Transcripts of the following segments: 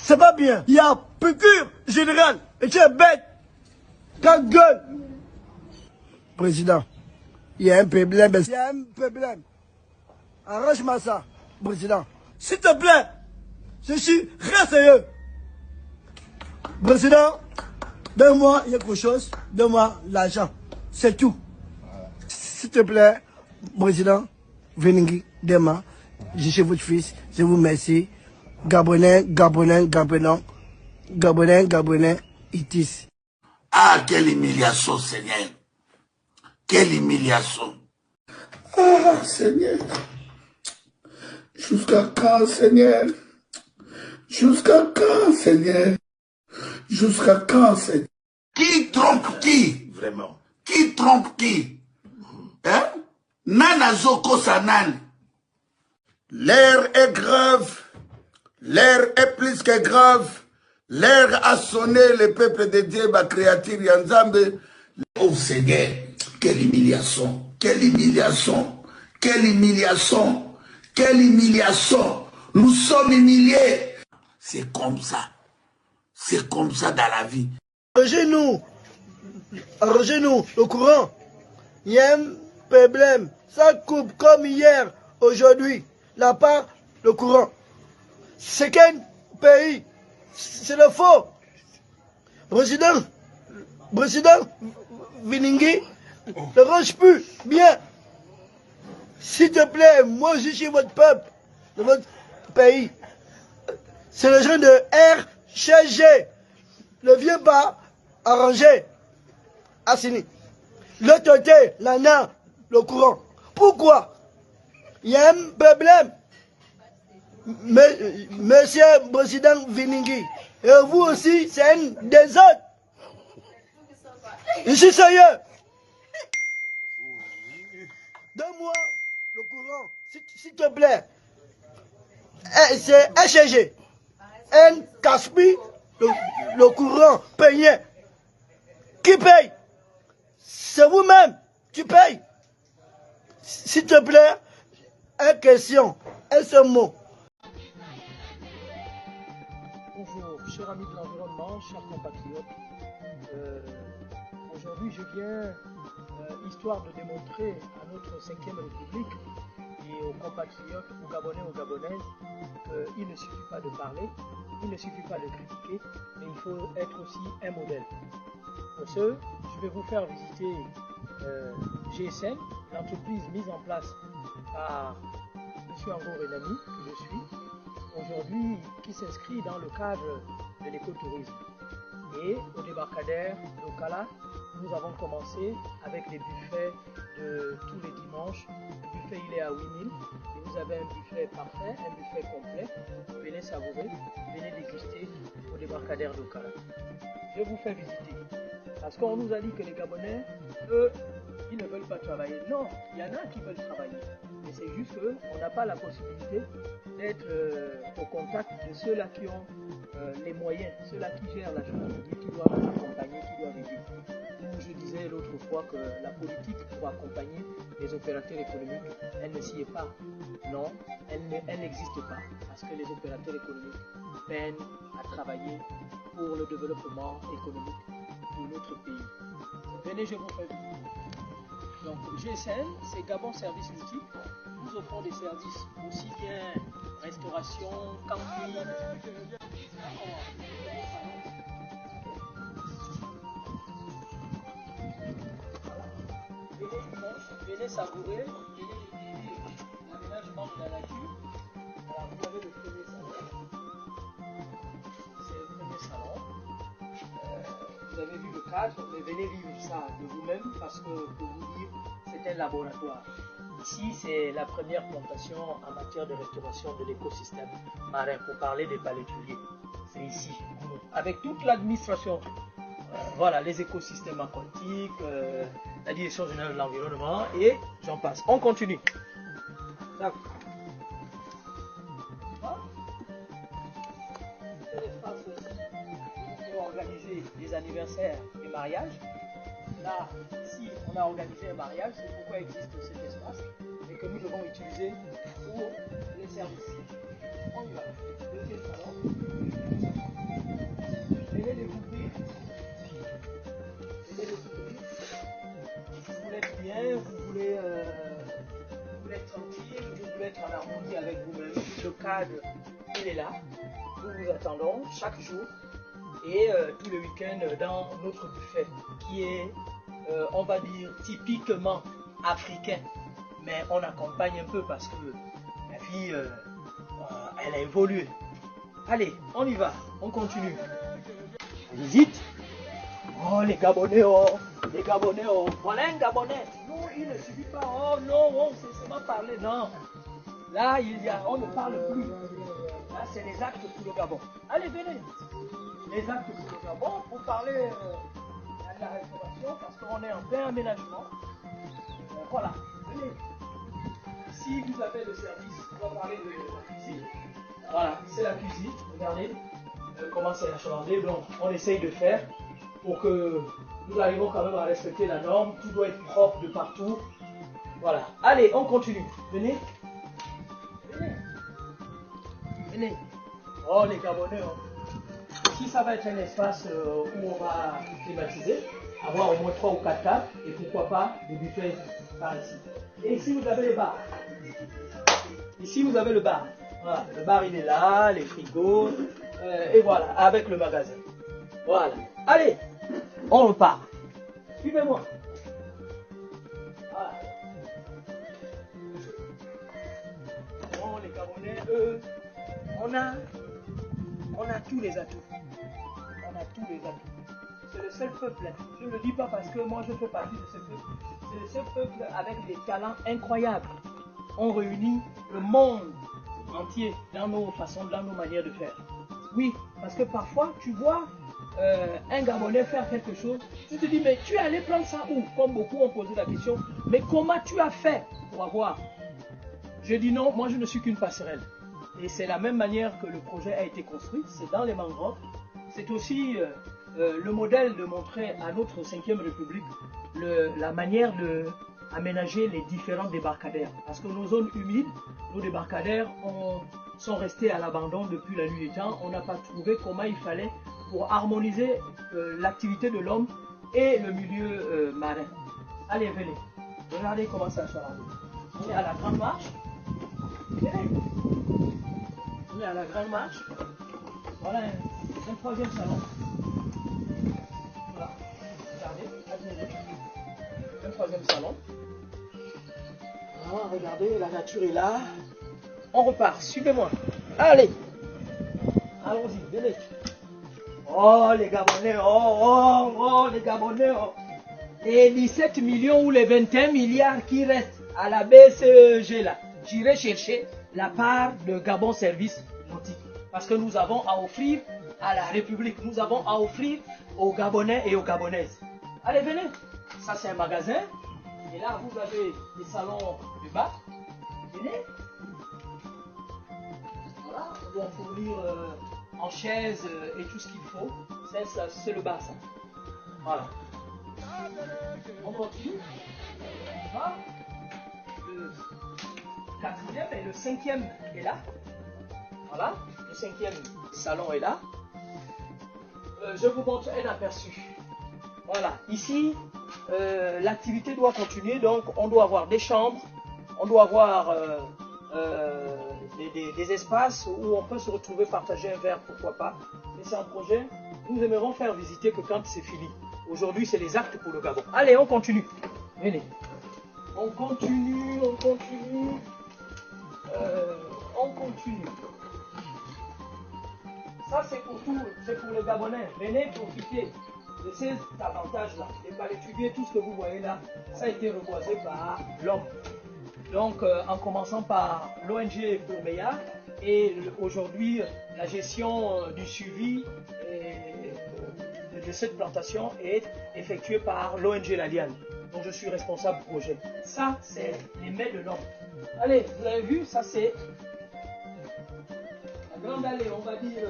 C'est pas bien. Il y a procure général. Et tu es bête. Ta gueule. Président, il y a un problème. Il y a un problème. Arrange-moi ça, président. S'il te plaît, je suis très sérieux. Président, donne-moi quelque chose, donne-moi l'argent. C'est tout. S'il te plaît, président, Veningui, demain, je suis votre fils, je vous remercie. Gabonais, Gabonais, Gabonais, Gabonais, Gabonais, itis. Ah, quelle humiliation, Seigneur. Quelle humiliation. Ah, Seigneur. Jusqu'à quand, Seigneur? Jusqu'à quand, Seigneur? Jusqu'à quand, Seigneur? Qui trompe qui? Vraiment. Qui trompe qui? Hein? Nana Zoko Sanan. L'air est grave. L'air est plus que grave. L'air a sonné le peuple de Dieu, ma créature Yanzambe. Oh Seigneur, quelle humiliation. Quelle humiliation. Quelle humiliation. Quelle humiliation. Nous sommes humiliés. C'est comme ça. C'est comme ça dans la vie. Arrangez-nous le courant. Il y a un problème. Ça coupe comme hier, aujourd'hui. La part, le courant. C'est quel pays? C'est le faux. Président Veningui, ne range plus. Bien. S'il te plaît, moi je suis votre peuple, de votre pays. C'est le genre de RCG. Ne viens pas arranger. Assini. L'autorité, l'ANA, le courant. Pourquoi? Il y a un problème. Monsieur le Président Veningui, et vous aussi, c'est un désordre. Je suis sérieux. Donne-moi le courant, s'il te plaît. C'est HG. Un casse-pied, le courant payé. Qui paye? C'est vous-même qui paye. S'il te plaît, une question, un seul mot. Bonjour, chers amis de l'environnement, chers compatriotes. Aujourd'hui, je viens, histoire de démontrer à notre 5e République et aux compatriotes, aux Gabonais, aux Gabonaises, qu'il ne suffit pas de parler, il ne suffit pas de critiquer, mais il faut être aussi un modèle. Pour ce, je vais vous faire visiter GSN, l'entreprise mise en place par M. Ango Renami, que je suis, aujourd'hui, qui s'inscrit dans le cadre de l'écotourisme. Et au débarcadère d'Okala, nous avons commencé avec les buffets de tous les dimanches. Le buffet, il est à 8000 et vous avez un buffet parfait, un buffet complet. Venez savourer, venez déguster au débarcadère d'Okala. Je vous fais visiter. Parce qu'on nous a dit que les Gabonais, eux, ils ne veulent pas travailler. Non, il y en a qui veulent travailler. Mais c'est juste qu'on n'a pas la possibilité d'être au contact de ceux-là qui ont les moyens, ceux-là qui gèrent la chose publique, qui doivent accompagner, qui doivent aider. Je disais l'autre fois que la politique pour accompagner les opérateurs économiques, elle ne s'y est pas. Non, elle n'existe pas. Parce que les opérateurs économiques peinent à travailler pour le développement économique de notre pays. Venez, je vous fais visiter. Donc GSN, c'est Gabon Service Multiple. Nous offrons des services aussi bien restauration, camping. Venez savourer, venez découvrir l'aménagement de la nature. Alors vous avez le premier salon. C'est le premier salon. Vous avez vu le cadre, mais venez vivre ça de vous-même parce que pour vous dire, c'est un laboratoire. Ici, c'est la première plantation en matière de restauration de l'écosystème marin pour parler des palétuviers. C'est ici, avec toute l'administration. Voilà, les écosystèmes aquatiques, la direction générale de l'environnement et j'en passe. On continue. D'accord. C'est l'espace pour organiser des anniversaires et mariages. Là, ici, on a organisé un mariage, c'est pourquoi existe cet espace et que nous devons utiliser pour les services. On y va. Deuxième salon. camarade, il est là. Nous vous attendons chaque jour et tous les week-ends dans notre buffet qui est, on va dire, typiquement africain. Mais on accompagne un peu parce que la vie, elle a évolué. Allez, on y va, on continue. Visite. Oh, les Gabonais, oh, les Gabonais, oh. Voilà un Gabonais. Non, il ne suffit pas. Oh non, on sait seulement parler. Non. Là, on ne parle plus. Là, c'est les actes pour le Gabon. Allez, venez. Les actes pour le Gabon pour parler de la restauration parce qu'on est en plein aménagement. Voilà, venez. Si vous avez le service, on va parler de la cuisine. Voilà, c'est la cuisine. Regardez comment c'est achalandé. Donc, on essaye de faire pour que nous arrivons quand même à respecter la norme. Tout doit être propre de partout. Voilà. Allez, on continue. Venez. Venez. Venez. Oh, les Gabonais. Oh. Ici, ça va être un espace où on va climatiser, avoir au moins 3 ou 4 tables et pourquoi pas des buffets par ici. Et ici, vous avez le bar. Ici, vous avez le bar. Voilà. Le bar, il est là, les frigos, et voilà, avec le magasin. Voilà. Allez, on repart. Suivez-moi. Voilà. Bon, les Gabonais, eux, on a tous les atouts. On a tous les atouts. C'est le seul peuple. Je ne le dis pas parce que moi, je fais partie de ce peuple. C'est le seul peuple avec des talents incroyables. On réunit le monde entier dans nos façons, dans nos manières de faire. Oui, parce que parfois, tu vois un Gabonais faire quelque chose, tu te dis, mais tu es allé prendre ça où? Comme beaucoup ont posé la question, mais comment tu as fait pour avoir? Je dis non, moi je ne suis qu'une passerelle. Et c'est la même manière que le projet a été construit, c'est dans les mangroves. C'est aussi le modèle de montrer à notre 5e République la manière de aménager les différents débarcadères. Parce que nos zones humides, nos débarcadères sont restés à l'abandon depuis la nuit des temps. On n'a pas trouvé comment il fallait pour harmoniser l'activité de l'homme et le milieu marin. Allez, venez. Regardez comment ça sera. On est à la grande marche. Venez. On est à la grande marche. Voilà un 3e salon. Voilà. Regardez, un 3e salon. Voilà, regardez, la nature est là. On repart, suivez-moi. Allez. Allons-y, venez. Oh, les Gabonais, oh, les Gabonais, oh. Les 17 millions ou les 21 milliards qui restent à la BCEG là, j'irai chercher la part de Gabon Service Nautique. Parce que nous avons à offrir à la République, nous avons à offrir aux Gabonais et aux Gabonaises. Allez, venez. Ça, c'est un magasin. Et là, vous avez les salons du bas. Venez. Voilà, on doit fournir en chaise et tout ce qu'il faut. C'est le bas, ça. Voilà. On continue. Voilà. Le 4e et le 5e est là. Voilà. Le 5e salon est là. Je vous montre un aperçu. Voilà. Ici, l'activité doit continuer. Donc, on doit avoir des chambres. On doit avoir des espaces où on peut se retrouver, partager un verre, pourquoi pas. Mais c'est un projet. Nous aimerons faire visiter que quand c'est fini. Aujourd'hui, c'est les actes pour le Gabon. Allez, on continue. Venez. On continue, on continue. On continue. Ça, c'est pour tout, c'est pour les Gabonais. Venez profiter de ces avantages-là. Les palétuviers, tout ce que vous voyez là, ça a été reboisé par l'homme. Donc, en commençant par l'ONG Bourmeya, et aujourd'hui, la gestion du suivi de cette plantation est effectuée par l'ONG Laliane. Donc, je suis responsable projet. Ça, c'est les mains de l'homme. Allez, vous avez vu, ça c'est la grande allée, on va dire,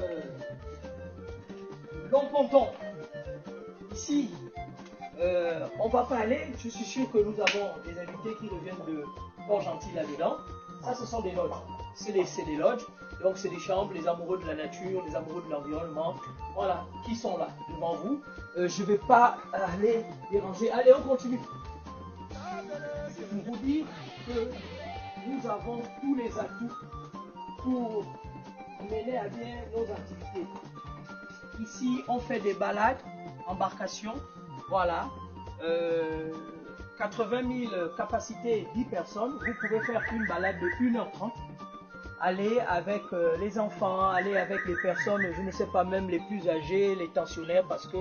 long ponton. Ici, on ne va pas aller, je suis sûr que nous avons des invités qui reviennent de Port-Gentil là-dedans. Ça, ce sont des lodges. C'est des lodges, donc c'est des chambres, les amoureux de la nature, les amoureux de l'environnement, voilà, qui sont là, devant vous. Je ne vais pas aller déranger. Allez, on continue. C'est pour vous dire que nous avons tous les atouts pour mener à bien nos activités. Ici, on fait des balades, embarcations, voilà. 80 000 capacités, 10 personnes. Vous pouvez faire une balade de 1h30. Aller avec les enfants, aller avec les personnes, je ne sais pas, même les plus âgées, les tensionnaires, parce que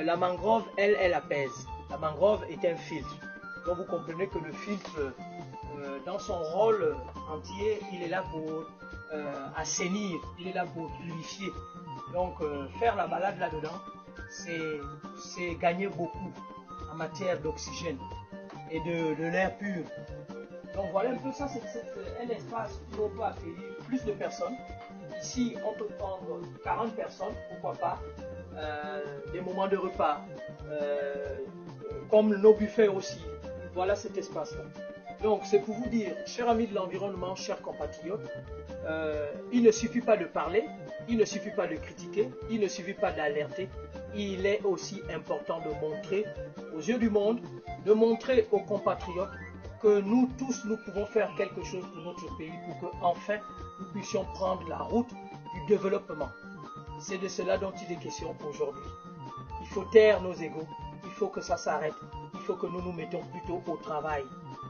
la mangrove, elle apaise. La mangrove est un filtre. Donc vous comprenez que le filtre, dans son rôle entier, il est là pour assainir, il est là pour purifier. Donc faire la balade là-dedans, c'est gagner beaucoup en matière d'oxygène et de l'air pur. Donc voilà un peu ça, c'est un espace où on peut accueillir plus de personnes. Ici, on peut prendre 40 personnes, pourquoi pas, des moments de repas, comme nos buffets aussi. Voilà cet espace-là. Donc c'est pour vous dire, chers amis de l'environnement, chers compatriotes, il ne suffit pas de parler, il ne suffit pas de critiquer, il ne suffit pas d'alerter. Il est aussi important de montrer aux yeux du monde, de montrer aux compatriotes que nous tous, nous pouvons faire quelque chose pour notre pays pour que enfin nous puissions prendre la route du développement. C'est de cela dont il est question aujourd'hui. Il faut taire nos égos, il faut que ça s'arrête, il faut que nous nous mettons plutôt au travail.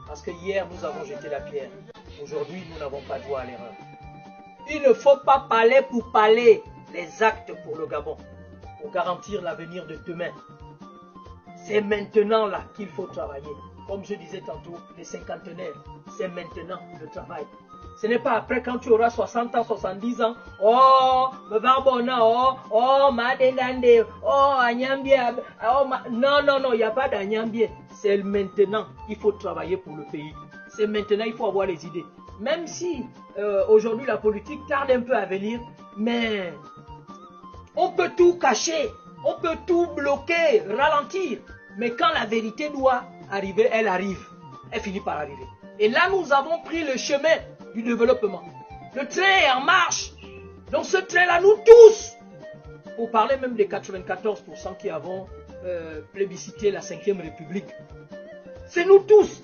Parce que hier, nous avons jeté la pierre. Aujourd'hui, nous n'avons pas droit à l'erreur. Il ne faut pas parler pour parler, les actes pour le Gabon, pour garantir l'avenir de demain. C'est maintenant là qu'il faut travailler. Comme je disais tantôt, les cinquantenaires, c'est maintenant le travail. Ce n'est pas après quand tu auras 60 ans, 70 ans, oh, me barbona, oh, madendande, oh, agnambie, oh, non, non, non, il n'y a pas d'agnambie. C'est maintenant, il faut travailler pour le pays. C'est maintenant, il faut avoir les idées. Même si aujourd'hui la politique tarde un peu à venir, mais on peut tout cacher, on peut tout bloquer, ralentir. Mais quand la vérité doit arriver, elle arrive. Elle finit par arriver. Et là, nous avons pris le chemin du développement. Le train est en marche. Donc ce train-là, nous tous, pour parler même des 94% qui avons plébiscité la 5e République, c'est nous tous.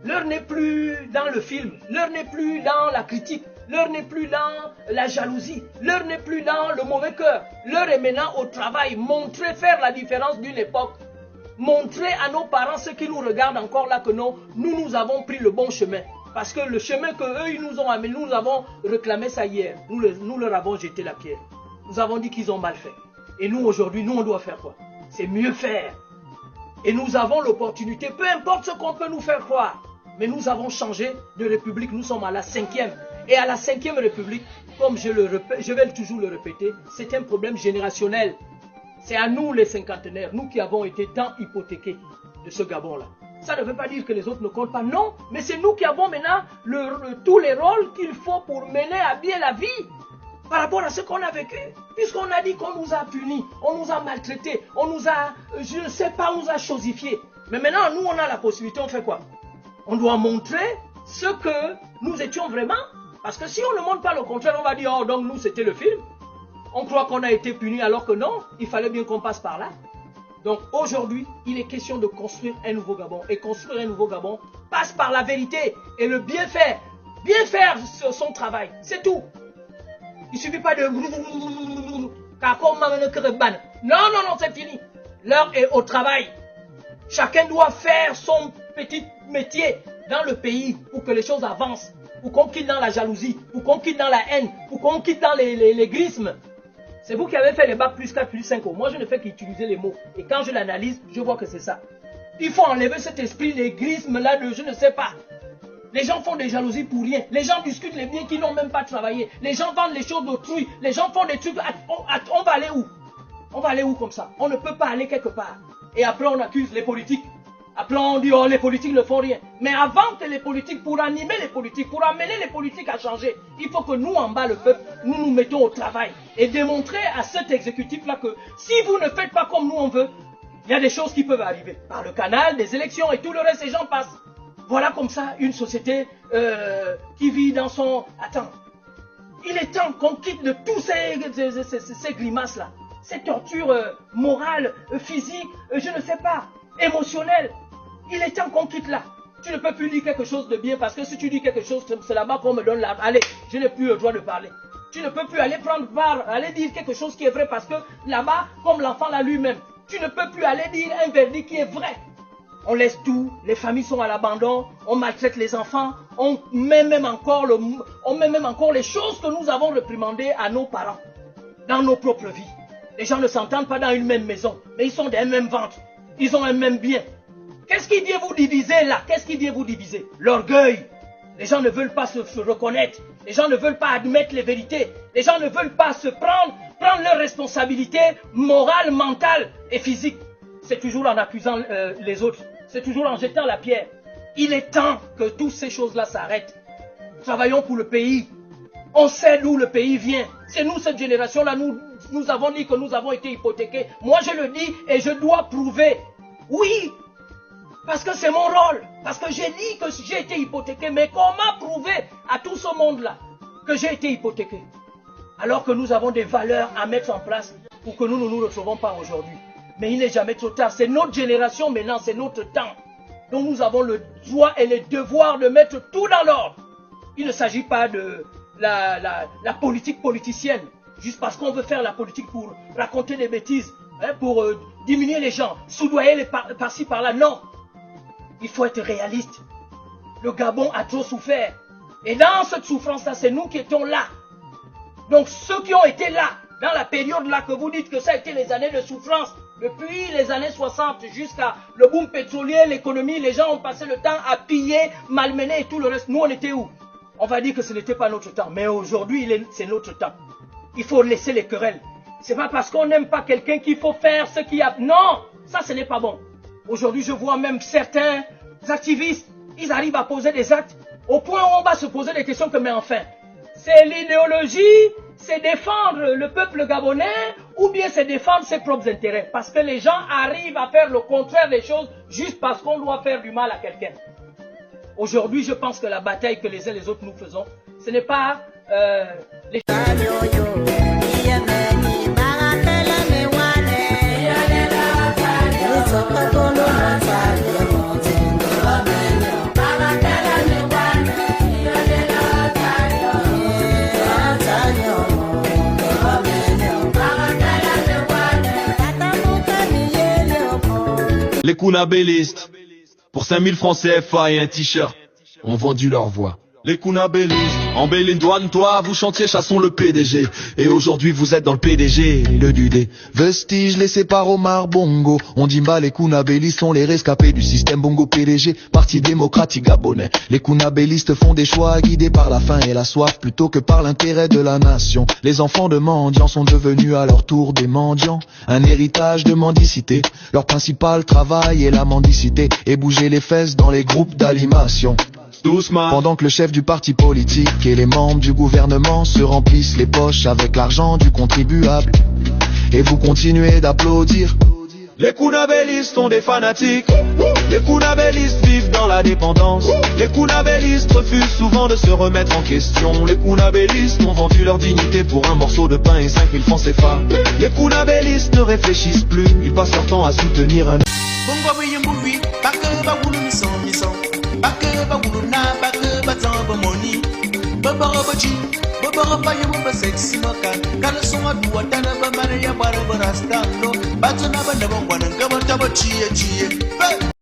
L'heure n'est plus dans le film, l'heure n'est plus dans la critique, l'heure n'est plus dans la jalousie, l'heure n'est plus dans le mauvais cœur. L'heure est maintenant au travail, montrer, faire la différence d'une époque. Montrer à nos parents, ceux qui nous regardent encore là, que non, nous avons pris le bon chemin. Parce que le chemin qu'eux, ils nous ont amené, nous avons réclamé ça hier. Nous leur avons jeté la pierre. Nous avons dit qu'ils ont mal fait. Et nous, aujourd'hui, nous, on doit faire quoi? C'est mieux faire. Et nous avons l'opportunité, peu importe ce qu'on peut nous faire croire, mais nous avons changé de république, nous sommes à la 5e. Et à la 5e République, comme je vais toujours le répéter, c'est un problème générationnel. C'est à nous les cinquantenaires, nous qui avons été tant hypothéqués de ce Gabon-là. Ça ne veut pas dire que les autres ne comptent pas, non, mais c'est nous qui avons maintenant tous les rôles qu'il faut pour mener à bien la vie par rapport à ce qu'on a vécu. Puisqu'on a dit qu'on nous a punis, on nous a maltraités, on nous a, je ne sais pas, on nous a chosifiés. Mais maintenant, nous, on a la possibilité, on fait quoi? On doit montrer ce que nous étions vraiment. Parce que si on ne montre pas le contraire, on va dire, oh, donc nous, c'était le film. On croit qu'on a été puni alors que non, il fallait bien qu'on passe par là. Donc aujourd'hui, il est question de construire un nouveau Gabon. Et construire un nouveau Gabon passe par la vérité et le bien faire. Bien faire son travail, c'est tout. Il ne suffit pas de... Non, non, non, c'est fini. L'heure est au travail. Chacun doit faire son petit métier dans le pays pour que les choses avancent. Pour qu'on quitte dans la jalousie, pour qu'on quitte dans la haine, pour qu'on quitte dans l'égrisme. C'est vous qui avez fait les bacs plus 4, plus 5. Moi, je ne fais qu'utiliser les mots. Et quand je l'analyse, je vois que c'est ça. Il faut enlever cet esprit d'égrisme-là de je ne sais pas. Les gens font des jalousies pour rien. Les gens discutent les biens qui n'ont même pas travaillé. Les gens vendent les choses d'autrui. Les gens font des trucs. On va aller où? On va aller où comme ça? On ne peut pas aller quelque part. Et après, on accuse les politiques. Après, on dit, oh, les politiques ne font rien. Mais avant que les politiques, pour animer les politiques, pour amener les politiques à changer, il faut que nous, en bas, le peuple, nous nous mettons au travail. Et démontrer à cet exécutif-là que si vous ne faites pas comme nous on veut, il y a des choses qui peuvent arriver. Par le canal, des élections et tout le reste, ces gens passent. Voilà comme ça une société qui vit dans son... Attends, il est temps qu'on quitte de tous ces grimaces-là. Ces tortures morales, physiques, je ne sais pas, émotionnelles. Il est temps qu'on quitte là. Tu ne peux plus dire quelque chose de bien parce que si tu dis quelque chose, c'est là-bas qu'on me donne la... Allez, je n'ai plus le droit de parler. Tu ne peux plus aller prendre part, aller dire quelque chose qui est vrai parce que là-bas, comme l'enfant l'a lui-même, tu ne peux plus aller dire un verdict qui est vrai. On laisse tout, les familles sont à l'abandon, on maltraite les enfants, on met même encore les choses que nous avons réprimandées à nos parents, dans nos propres vies. Les gens ne s'entendent pas dans une même maison, mais ils sont d'un même ventre, ils ont un même bien. Qu'est-ce qui vient vous diviser là? Qu'est-ce qui vient vous diviser? L'orgueil. Les gens ne veulent pas se reconnaître, les gens ne veulent pas admettre les vérités, les gens ne veulent pas se prendre leurs responsabilités morales, mentales et physiques. C'est toujours en accusant les autres, c'est toujours en jetant la pierre. Il est temps que toutes ces choses-là s'arrêtent. Travaillons pour le pays. On sait d'où le pays vient. C'est nous, cette génération-là, nous avons dit que nous avons été hypothéqués. Moi, je le dis et je dois prouver. Oui, parce que c'est mon rôle. Parce que j'ai dit que j'ai été hypothéqué. Mais comment prouver à tout ce monde-là que j'ai été hypothéqué? Alors que nous avons des valeurs à mettre en place pour que nous ne nous retrouvons pas aujourd'hui. Mais il n'est jamais trop tard. C'est notre génération maintenant, c'est notre temps. Donc nous avons le droit et le devoir de mettre tout dans l'ordre. Il ne s'agit pas de la politique politicienne. Juste parce qu'on veut faire la politique pour raconter des bêtises, hein, pour diminuer les gens, soudoyer par-ci par-là. Non. Il faut être réaliste. Le Gabon a trop souffert. Et dans cette souffrance-là, c'est nous qui étions là. Donc ceux qui ont été là, dans la période-là que vous dites que ça a été les années de souffrance, depuis les années 60 jusqu'à le boom pétrolier, l'économie, les gens ont passé le temps à piller, malmener et tout le reste. Nous, on était où? On va dire que ce n'était pas notre temps. Mais aujourd'hui, c'est notre temps. Il faut laisser les querelles. C'est pas parce qu'on n'aime pas quelqu'un qu'il faut faire ce qu'il y a. Non, ça, ce n'est pas bon. Aujourd'hui, je vois même certains activistes, ils arrivent à poser des actes au point où on va se poser des questions que, mais enfin, c'est l'idéologie, c'est défendre le peuple gabonais ou bien c'est défendre ses propres intérêts. Parce que les gens arrivent à faire le contraire des choses juste parce qu'on doit faire du mal à quelqu'un. Aujourd'hui, je pense que la bataille que les uns et les autres nous faisons, ce n'est pas les... Les Kounabélistes, pour 5000 francs CFA et un t-shirt, ont vendu leur voix. Les Kounabélistes, en Béline, douane-toi, vous chantiez chassons le PDG. Et aujourd'hui vous êtes dans le PDG, le Dudé. Vestiges laissés par Omar Bongo. On dit bah les Kounabélistes sont les rescapés du système Bongo PDG, Parti démocratique gabonais. Les Kounabélistes font des choix guidés par la faim et la soif plutôt que par l'intérêt de la nation. Les enfants de mendiants sont devenus à leur tour des mendiants, un héritage de mendicité. Leur principal travail est la mendicité et bouger les fesses dans les groupes d'animation. Doucement. Pendant que le chef du parti politique et les membres du gouvernement se remplissent les poches avec l'argent du contribuable. Et vous continuez d'applaudir. Les Kounabélistes sont des fanatiques. Les Kounabélistes vivent dans la dépendance. Les Kounabélistes refusent souvent de se remettre en question. Les Kounabélistes ont vendu leur dignité pour un morceau de pain et 5000 francs CFA. Les Kounabélistes ne réfléchissent plus, ils passent leur temps à soutenir un...